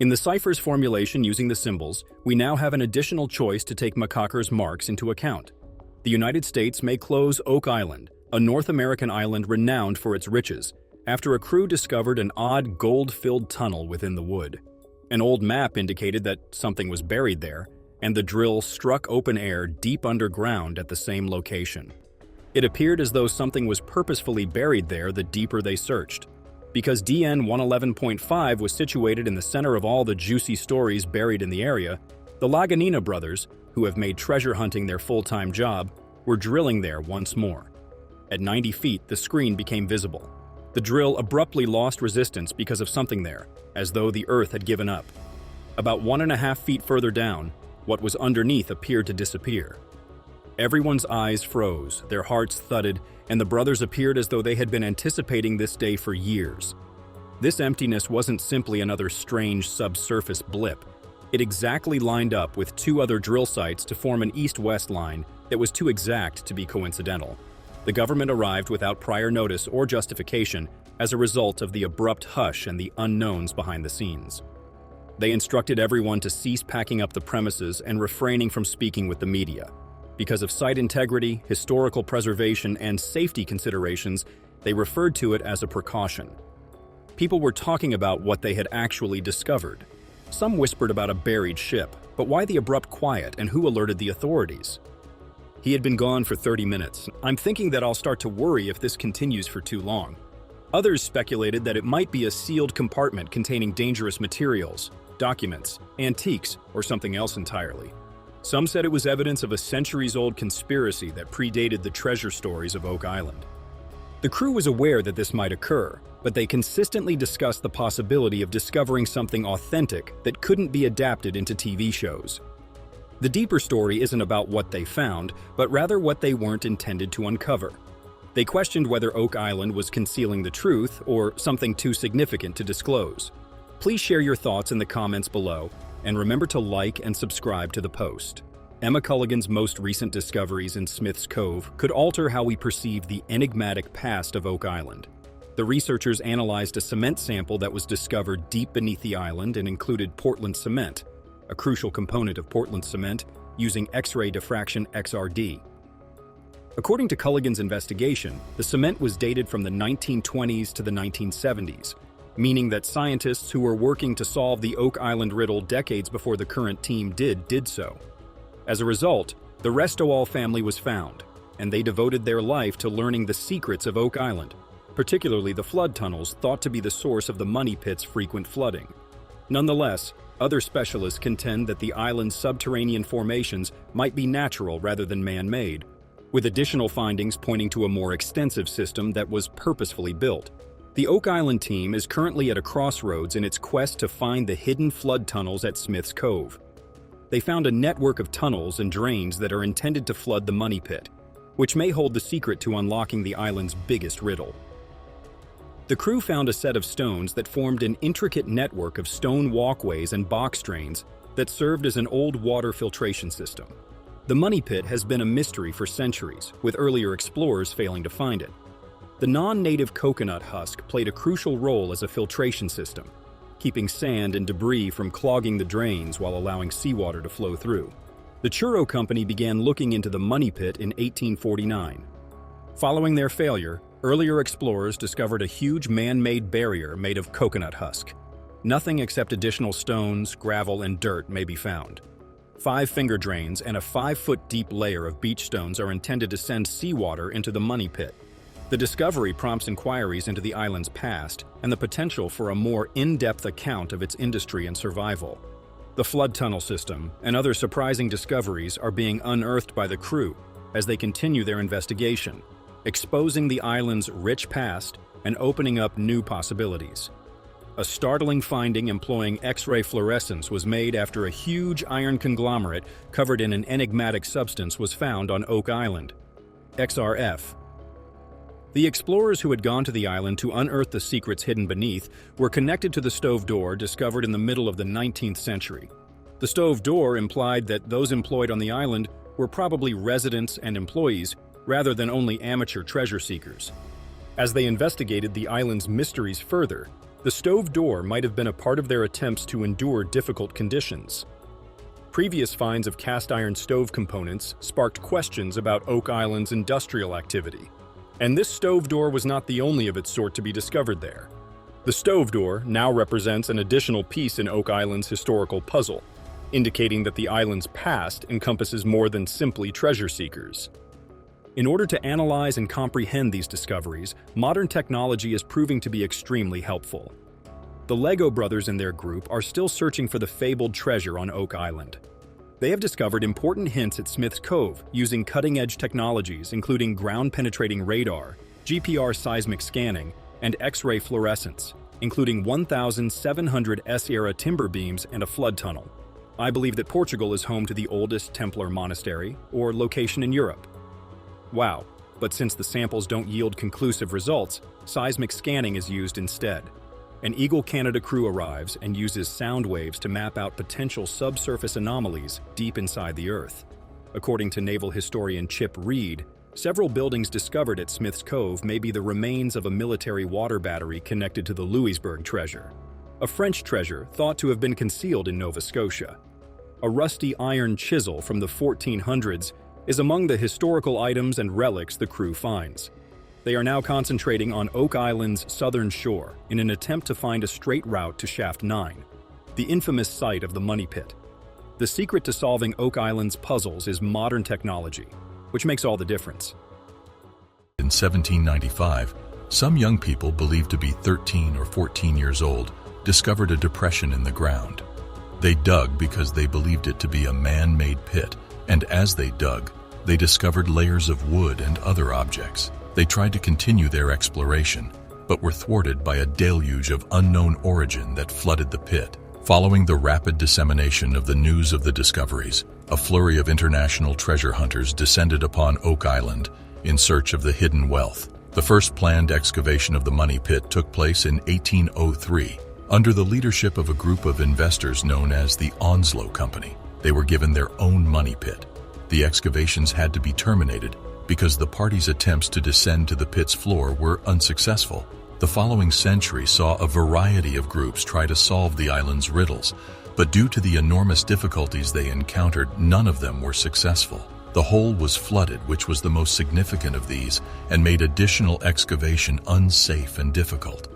In the cipher's formulation using the symbols, we now have an additional choice to take Macocker's marks into account. The United States may close Oak Island, a North American island renowned for its riches, after a crew discovered an odd gold-filled tunnel within the wood. An old map indicated that something was buried there, and the drill struck open air deep underground at the same location. It appeared as though something was purposefully buried there the deeper they searched. Because DN 111.5 was situated in the center of all the juicy stories buried in the area, the LagIna brothers, who have made treasure hunting their full-time job, were drilling there once more. At 90 feet, the screen became visible. The drill abruptly lost resistance because of something there, as though the earth had given up. About 1.5 feet further down, what was underneath appeared to disappear. Everyone's eyes froze, their hearts thudded, and the brothers appeared as though they had been anticipating this day for years. This emptiness wasn't simply another strange subsurface blip. It exactly lined up with two other drill sites to form an east-west line that was too exact to be coincidental. The government arrived without prior notice or justification as a result of the abrupt hush and the unknowns behind the scenes. They instructed everyone to cease packing up the premises and refraining from speaking with the media. Because of site integrity, historical preservation, and safety considerations, they referred to it as a precaution. People were talking about what they had actually discovered. Some whispered about a buried ship, but why the abrupt quiet and who alerted the authorities? He had been gone for 30 minutes. I'm thinking that I'll start to worry if this continues for too long. Others speculated that it might be a sealed compartment containing dangerous materials, documents, antiques, or something else entirely. Some said it was evidence of a centuries-old conspiracy that predated the treasure stories of Oak Island. The crew was aware that this might occur, but they consistently discussed the possibility of discovering something authentic that couldn't be adapted into TV shows. The deeper story isn't about what they found, but rather what they weren't intended to uncover. They questioned whether Oak Island was concealing the truth or something too significant to disclose. Please share your thoughts in the comments below, and remember to like and subscribe to the post. Emma Culligan's most recent discoveries in Smith's Cove could alter how we perceive the enigmatic past of Oak Island. The researchers analyzed a cement sample that was discovered deep beneath the island and included Portland cement, a crucial component of Portland cement, using X-ray diffraction XRD. According to Culligan's investigation, the cement was dated from the 1920s to the 1970s, meaning that scientists who were working to solve the Oak Island riddle decades before the current team did so. As a result, the Restowall family was found, and they devoted their life to learning the secrets of Oak Island, particularly the flood tunnels thought to be the source of the money pit's frequent flooding. Nonetheless, other specialists contend that the island's subterranean formations might be natural rather than man-made, with additional findings pointing to a more extensive system that was purposefully built. The Oak Island team is currently at a crossroads in its quest to find the hidden flood tunnels at Smith's Cove. They found a network of tunnels and drains that are intended to flood the money pit, which may hold the secret to unlocking the island's biggest riddle. The crew found a set of stones that formed an intricate network of stone walkways and box drains that served as an old water filtration system. The money pit has been a mystery for centuries, with earlier explorers failing to find it. The non-native coconut husk played a crucial role as a filtration system, keeping sand and debris from clogging the drains while allowing seawater to flow through. The Churro Company began looking into the money pit in 1849. Following their failure, earlier explorers discovered a huge man-made barrier made of coconut husk. Nothing except additional stones, gravel, and dirt may be found. 5 finger drains and a 5-foot-deep layer of beach stones are intended to send seawater into the money pit. The discovery prompts inquiries into the island's past and the potential for a more in-depth account of its industry and survival. The flood tunnel system and other surprising discoveries are being unearthed by the crew as they continue their investigation, exposing the island's rich past and opening up new possibilities. A startling finding employing X-ray fluorescence was made after a huge iron conglomerate covered in an enigmatic substance was found on Oak Island, XRF. The explorers who had gone to the island to unearth the secrets hidden beneath were connected to the stove door discovered in the middle of the 19th century. The stove door implied that those employed on the island were probably residents and employees rather than only amateur treasure seekers. As they investigated the island's mysteries further, The stove door might have been a part of their attempts to endure difficult conditions. Previous finds of cast iron stove components sparked questions about Oak Island's industrial activity. And this stove door was not the only of its sort to be discovered there. The stove door now represents an additional piece in Oak Island's historical puzzle, indicating that the island's past encompasses more than simply treasure seekers. In order to analyze and comprehend these discoveries, modern technology is proving to be extremely helpful. The Lego brothers and their group are still searching for the fabled treasure on Oak Island. They have discovered important hints at Smith's Cove using cutting-edge technologies including ground-penetrating radar, GPR seismic scanning, and X-ray fluorescence, including 1,700 S-era timber beams and a flood tunnel. I believe that Portugal is home to the oldest Templar monastery or location in Europe. Wow, but since the samples don't yield conclusive results, seismic scanning is used instead. An Eagle Canada crew arrives and uses sound waves to map out potential subsurface anomalies deep inside the Earth. According to naval historian Chip Reed, several buildings discovered at Smith's Cove may be the remains of a military water battery connected to the Louisbourg treasure, a French treasure thought to have been concealed in Nova Scotia. A rusty iron chisel from the 1400s is among the historical items and relics the crew finds. They are now concentrating on Oak Island's southern shore in an attempt to find a straight route to Shaft 9, the infamous site of the money pit. The secret to solving Oak Island's puzzles is modern technology, which makes all the difference. In 1795, some young people believed to be 13 or 14 years old discovered a depression in the ground. They dug because they believed it to be a man-made pit, and as they dug, they discovered layers of wood and other objects. They tried to continue their exploration, but were thwarted by a deluge of unknown origin that flooded the pit. Following the rapid dissemination of the news of the discoveries, a flurry of international treasure hunters descended upon Oak Island in search of the hidden wealth. The first planned excavation of the money pit took place in 1803, under the leadership of a group of investors known as the Onslow Company. They were given their own money pit. The excavations had to be terminated because the parties' attempts to descend to the pit's floor were unsuccessful. The following century saw a variety of groups try to solve the island's riddles, but due to the enormous difficulties they encountered, none of them were successful. The hole was flooded, which was the most significant of these, and made additional excavation unsafe and difficult.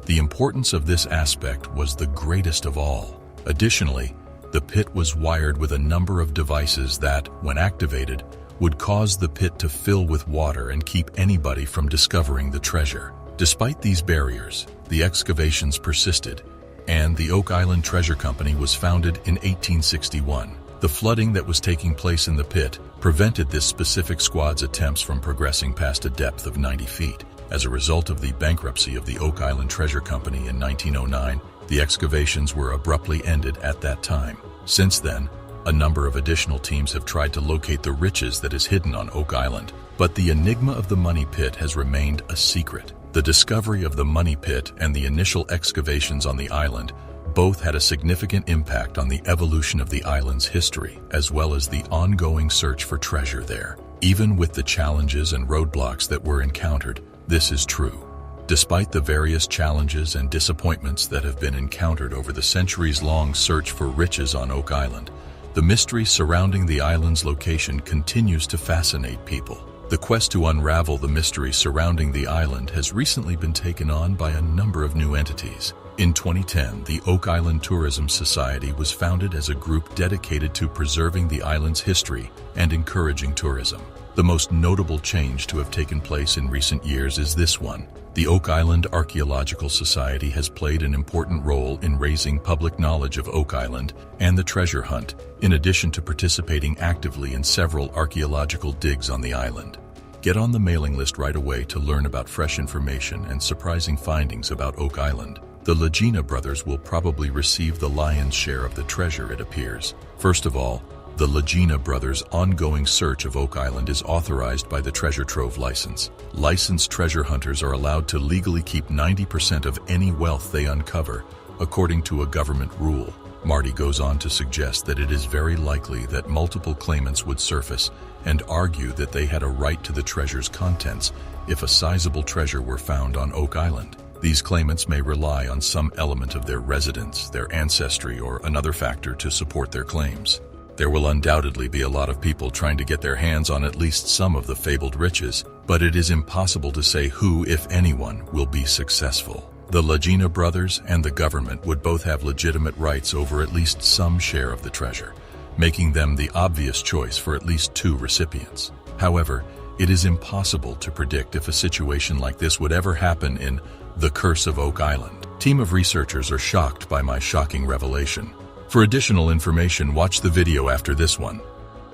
The importance of this aspect was the greatest of all. Additionally, the pit was wired with a number of devices that, when activated, would cause the pit to fill with water and keep anybody from discovering the treasure. Despite these barriers, the excavations persisted, and the Oak Island Treasure Company was founded in 1861. The flooding that was taking place in the pit prevented this specific squad's attempts from progressing past a depth of 90 feet. As a result of the bankruptcy of the Oak Island Treasure Company in 1909, the excavations were abruptly ended at that time. Since then, a number of additional teams have tried to locate the riches that is hidden on Oak Island, but the enigma of the money pit has remained a secret. The discovery of the money pit and the initial excavations on the island both had a significant impact on the evolution of the island's history, as well as the ongoing search for treasure there. Even with the challenges and roadblocks that were encountered, this is true. Despite the various challenges and disappointments that have been encountered over the centuries-long search for riches on Oak Island, the mystery surrounding the island's location continues to fascinate people. The quest to unravel the mystery surrounding the island has recently been taken on by a number of new entities. In 2010, the Oak Island Tourism Society was founded as a group dedicated to preserving the island's history and encouraging tourism. The most notable change to have taken place in recent years is this one. The Oak Island Archaeological Society has played an important role in raising public knowledge of Oak Island and the treasure hunt, in addition to participating actively in several archaeological digs on the island. Get on the mailing list right away to learn about fresh information and surprising findings about Oak Island. The Lagena brothers will probably receive the lion's share of the treasure, it appears. First of all, the Lagena brothers' ongoing search of Oak Island is authorized by the Treasure Trove license. Licensed treasure hunters are allowed to legally keep 90% of any wealth they uncover, according to a government rule. Marty goes on to suggest that it is very likely that multiple claimants would surface and argue that they had a right to the treasure's contents if a sizable treasure were found on Oak Island. These claimants may rely on some element of their residence, their ancestry, or another factor to support their claims. There will undoubtedly be a lot of people trying to get their hands on at least some of the fabled riches, but it is impossible to say who, if anyone, will be successful. The Lagena brothers and the government would both have legitimate rights over at least some share of the treasure, making them the obvious choice for at least 2 recipients. However, it is impossible to predict if a situation like this would ever happen in The Curse of Oak Island. Team of researchers are shocked by my shocking revelation. For additional information, watch the video after this one.